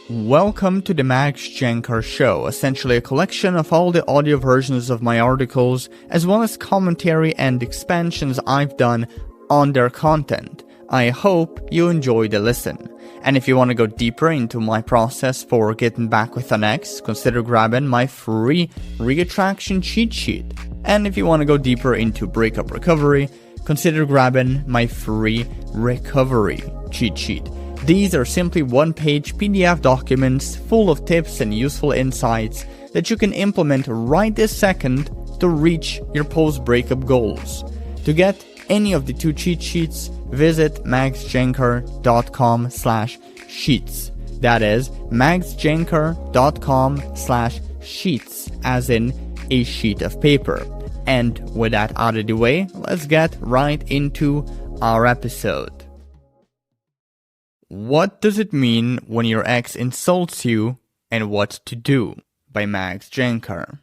Welcome to the Jancar show, essentially a collection of all the audio versions of my articles, as well as commentary and expansions I've done on their content. I hope you enjoy the listen. And if you want to go deeper into my process for getting back with an ex, consider grabbing my free re-attraction cheat sheet. And if you want to go deeper into breakup recovery, consider grabbing my free recovery cheat sheet. These are simply one-page PDF documents full of tips and useful insights that you can implement right this second to reach your post-breakup goals. To get any of the two cheat sheets, visit maxjancar.com/sheets. That is maxjancar.com/sheets, as in a sheet of paper. And with that out of the way, let's get right into our episode. What does it mean when your ex insults you and what to do? By Max Jancar.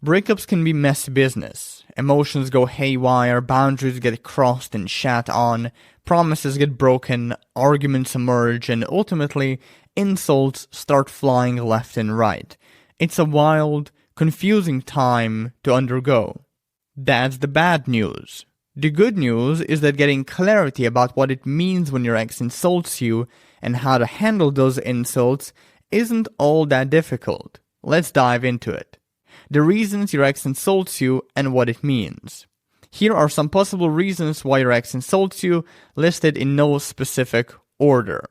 Breakups can be messy business. Emotions go haywire, boundaries get crossed and shat on, promises get broken, arguments emerge, and ultimately, insults start flying left and right. It's a wild, confusing time to undergo. That's the bad news. The good news is that getting clarity about what it means when your ex insults you and how to handle those insults isn't all that difficult. Let's dive into it. The reasons your ex insults you and what it means. Here are some possible reasons why your ex insults you, listed in no specific order.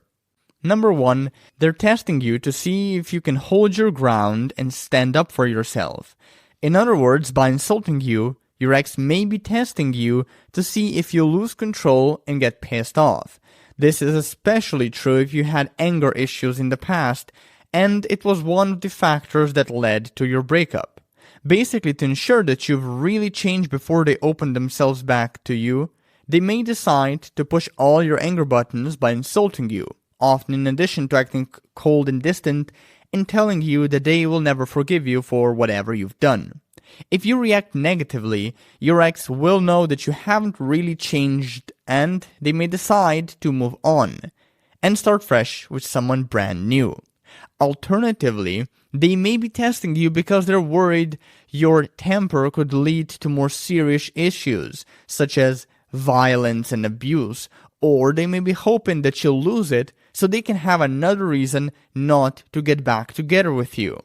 Number 1, they're testing you to see if you can hold your ground and stand up for yourself. In other words, by insulting you, your ex may be testing you to see if you lose control and get pissed off. This is especially true if you had anger issues in the past, and it was one of the factors that led to your breakup. Basically, to ensure that you've really changed before they open themselves back to you, they may decide to push all your anger buttons by insulting you, often in addition to acting cold and distant and telling you that they will never forgive you for whatever you've done. If you react negatively, your ex will know that you haven't really changed and they may decide to move on and start fresh with someone brand new. Alternatively, they may be testing you because they're worried your temper could lead to more serious issues, such as violence and abuse, or they may be hoping that you'll lose it so they can have another reason not to get back together with you.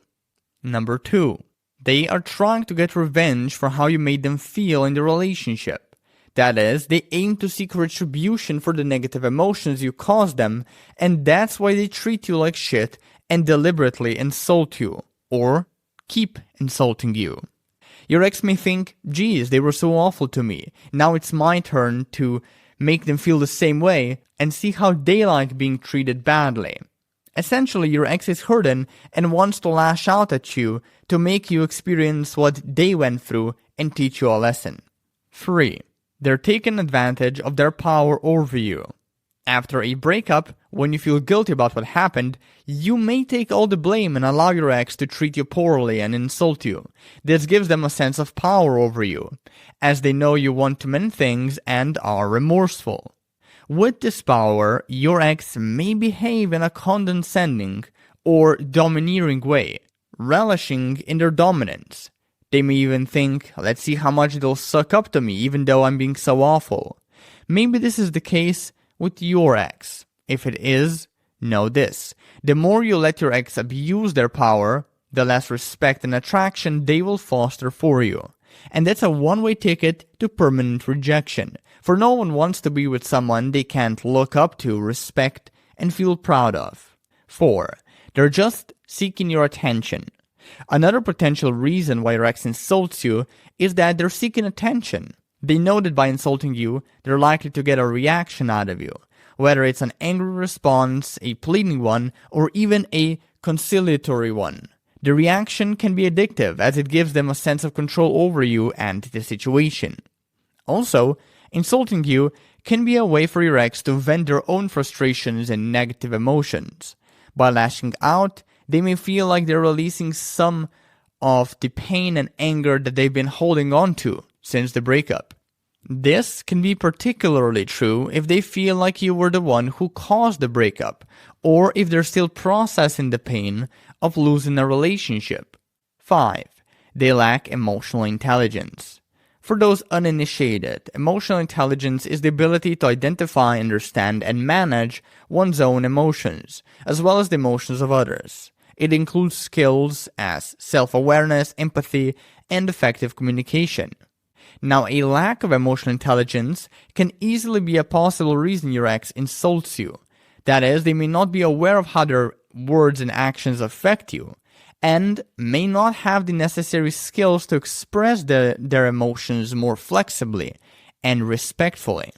Number 2. They are trying to get revenge for how you made them feel in the relationship. That is, they aim to seek retribution for the negative emotions you caused them, and that's why they treat you like shit and deliberately insult you, or keep insulting you. Your ex may think, geez, they were so awful to me. Now it's my turn to make them feel the same way and see how they like being treated badly. Essentially, your ex is hurting and wants to lash out at you to make you experience what they went through and teach you a lesson. 3. They're taking advantage of their power over you. After a breakup, when you feel guilty about what happened, you may take all the blame and allow your ex to treat you poorly and insult you. This gives them a sense of power over you, as they know you want to mend things and are remorseful. With this power, your ex may behave in a condescending or domineering way, relishing in their dominance. They may even think, let's see how much they'll suck up to me even though I'm being so awful. Maybe this is the case with your ex. If it is, know this. The more you let your ex abuse their power, the less respect and attraction they will foster for you. And that's a one-way ticket to permanent rejection. For no one wants to be with someone they can't look up to, respect, and feel proud of. 4. They're just seeking your attention. Another potential reason why your ex insults you is that they're seeking attention. They know that by insulting you, they're likely to get a reaction out of you, whether it's an angry response, a pleading one, or even a conciliatory one. The reaction can be addictive as it gives them a sense of control over you and the situation. Also, insulting you can be a way for your ex to vent their own frustrations and negative emotions. By lashing out, they may feel like they're releasing some of the pain and anger that they've been holding on to since the breakup. This can be particularly true if they feel like you were the one who caused the breakup, or if they're still processing the pain of losing a relationship. 5. They lack emotional intelligence. For those uninitiated, emotional intelligence is the ability to identify, understand, and manage one's own emotions, as well as the emotions of others. It includes skills as self-awareness, empathy, and effective communication. Now, a lack of emotional intelligence can easily be a possible reason your ex insults you. That is, they may not be aware of how their words and actions affect you, and may not have the necessary skills to express their emotions more flexibly and respectfully.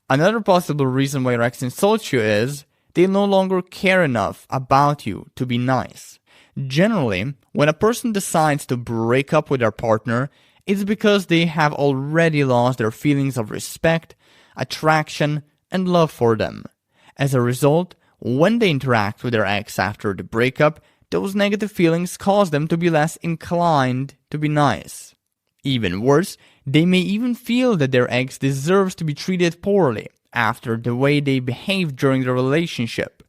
Another possible reason why your ex insults you is they no longer care enough about you to be nice. Generally, when a person decides to break up with their partner, it's because they have already lost their feelings of respect, attraction, and love for them. As a result, when they interact with their ex after the breakup, those negative feelings cause them to be less inclined to be nice. Even worse, they may even feel that their ex deserves to be treated poorly after the way they behaved during the relationship.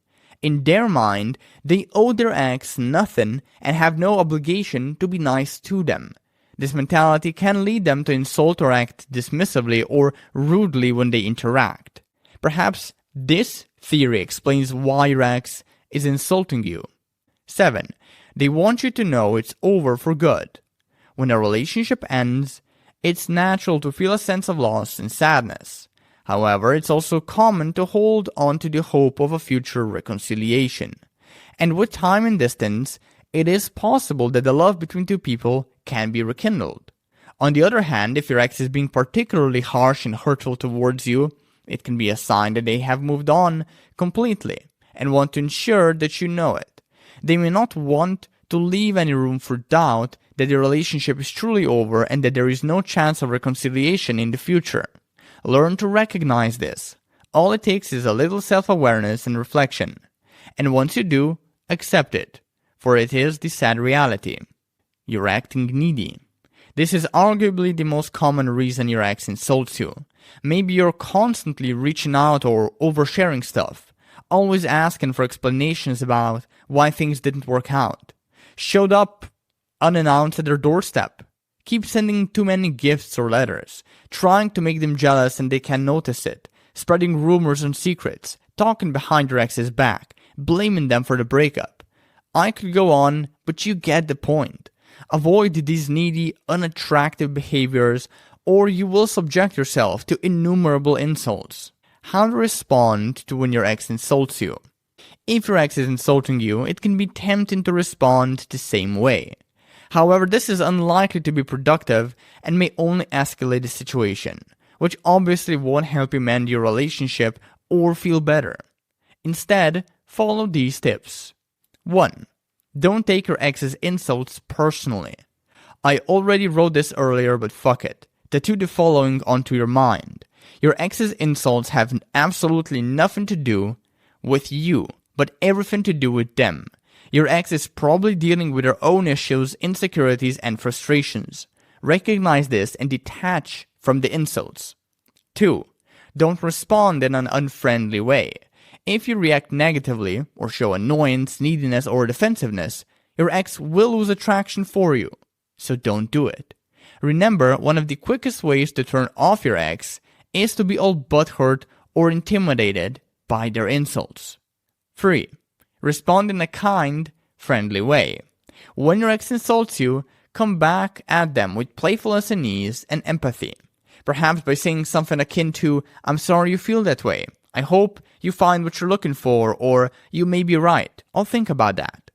In their mind, they owe their ex nothing and have no obligation to be nice to them. This mentality can lead them to insult or act dismissively or rudely when they interact. Perhaps this theory explains why your ex is insulting you. 7. They want you to know it's over for good. When a relationship ends, it's natural to feel a sense of loss and sadness. However, it's also common to hold on to the hope of a future reconciliation. And with time and distance, it is possible that the love between two people can be rekindled. On the other hand, if your ex is being particularly harsh and hurtful towards you, it can be a sign that they have moved on completely and want to ensure that you know it. They may not want to leave any room for doubt that the relationship is truly over and that there is no chance of reconciliation in the future. Learn to recognize this. All it takes is a little self-awareness and reflection. And once you do, accept it, for it is the sad reality. You're acting needy. This is arguably the most common reason your ex insults you. Maybe you're constantly reaching out or oversharing stuff, always asking for explanations about why things didn't work out. Showed up unannounced at their doorstep. Keep sending too many gifts or letters, trying to make them jealous and they can notice it, spreading rumors and secrets, talking behind your ex's back, blaming them for the breakup. I could go on, but you get the point. Avoid these needy, unattractive behaviors, or you will subject yourself to innumerable insults. How to respond to when your ex insults you. If your ex is insulting you, it can be tempting to respond the same way. However, this is unlikely to be productive and may only escalate the situation, which obviously won't help you mend your relationship or feel better. Instead, follow these tips. 1. Don't take your ex's insults personally. I already wrote this earlier, but fuck it. Tattoo the following onto your mind. Your ex's insults have absolutely nothing to do with you, but everything to do with them. Your ex is probably dealing with her own issues, insecurities, and frustrations. Recognize this and detach from the insults. 2. Don't respond in an unfriendly way. If you react negatively, or show annoyance, neediness, or defensiveness, your ex will lose attraction for you. So don't do it. Remember, one of the quickest ways to turn off your ex is to be all butthurt or intimidated by their insults. 3. Respond in a kind, friendly way. When your ex insults you, come back at them with playfulness and ease and empathy. Perhaps by saying something akin to, "I'm sorry you feel that way. I hope you find what you're looking for," or "You may be right. I'll think about that."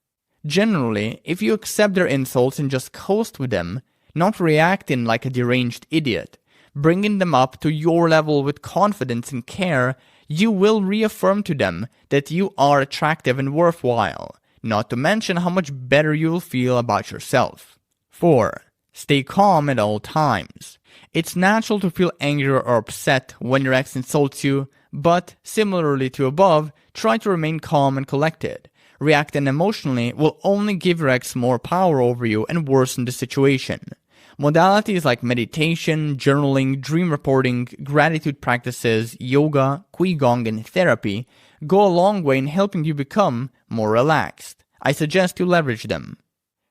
Generally, if you accept their insults and just coast with them, not reacting like a deranged idiot, bringing them up to your level with confidence and care, you will reaffirm to them that you are attractive and worthwhile, not to mention how much better you will feel about yourself. 4. Stay calm at all times. It's natural to feel angry or upset when your ex insults you, but similarly to above, try to remain calm and collected. Reacting emotionally will only give your ex more power over you and worsen the situation. Modalities like meditation, journaling, dream reporting, gratitude practices, yoga, qigong, and therapy go a long way in helping you become more relaxed. I suggest you leverage them.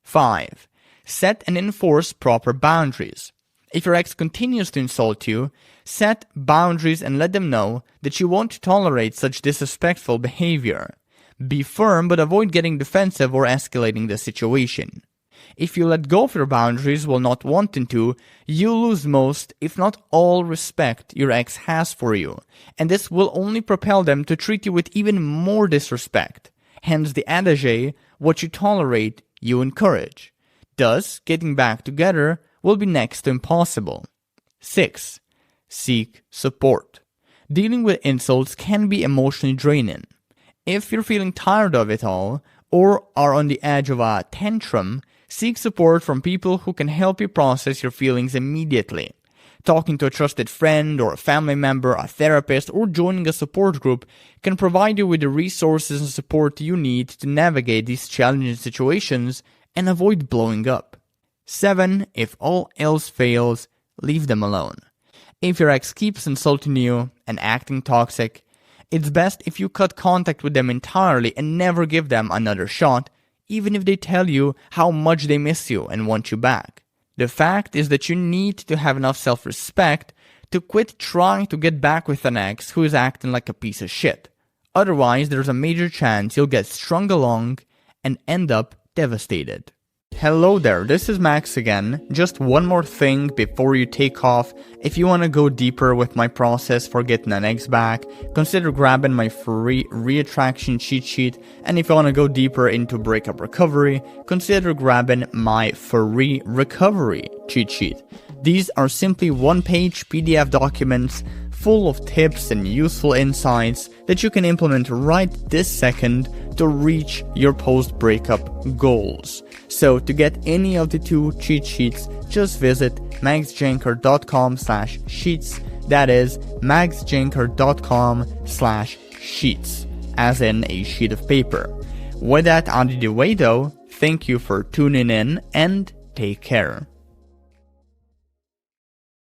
5. Set and enforce proper boundaries. If your ex continues to insult you, set boundaries and let them know that you won't tolerate such disrespectful behavior. Be firm, but avoid getting defensive or escalating the situation. If you let go of your boundaries while not wanting to, you lose most, if not all, respect your ex has for you, and this will only propel them to treat you with even more disrespect. Hence the adage, what you tolerate, you encourage. Thus, getting back together will be next to impossible. 6. Seek support. Dealing with insults can be emotionally draining. If you're feeling tired of it all, or are on the edge of a tantrum, seek support from people who can help you process your feelings immediately. Talking to a trusted friend or a family member, a therapist, or joining a support group can provide you with the resources and support you need to navigate these challenging situations and avoid blowing up. 7. If all else fails, leave them alone. If your ex keeps insulting you and acting toxic, it's best if you cut contact with them entirely and never give them another shot, even if they tell you how much they miss you and want you back. The fact is that you need to have enough self-respect to quit trying to get back with an ex who is acting like a piece of shit. Otherwise, there's a major chance you'll get strung along and end up devastated. Hello there, this is Max again. Just one more thing before you take off. If you want to go deeper with my process for getting an ex back, consider grabbing my free reattraction cheat sheet. And if you want to go deeper into breakup recovery, consider grabbing my free recovery cheat sheet. These are simply one-page PDF documents full of tips and useful insights that you can implement right this second to reach your post-breakup goals. So to get any of the two cheat sheets, just visit maxjancar.com/sheets. That is maxjancar.com/sheets, as in a sheet of paper. With that out of the way though, thank you for tuning in and take care.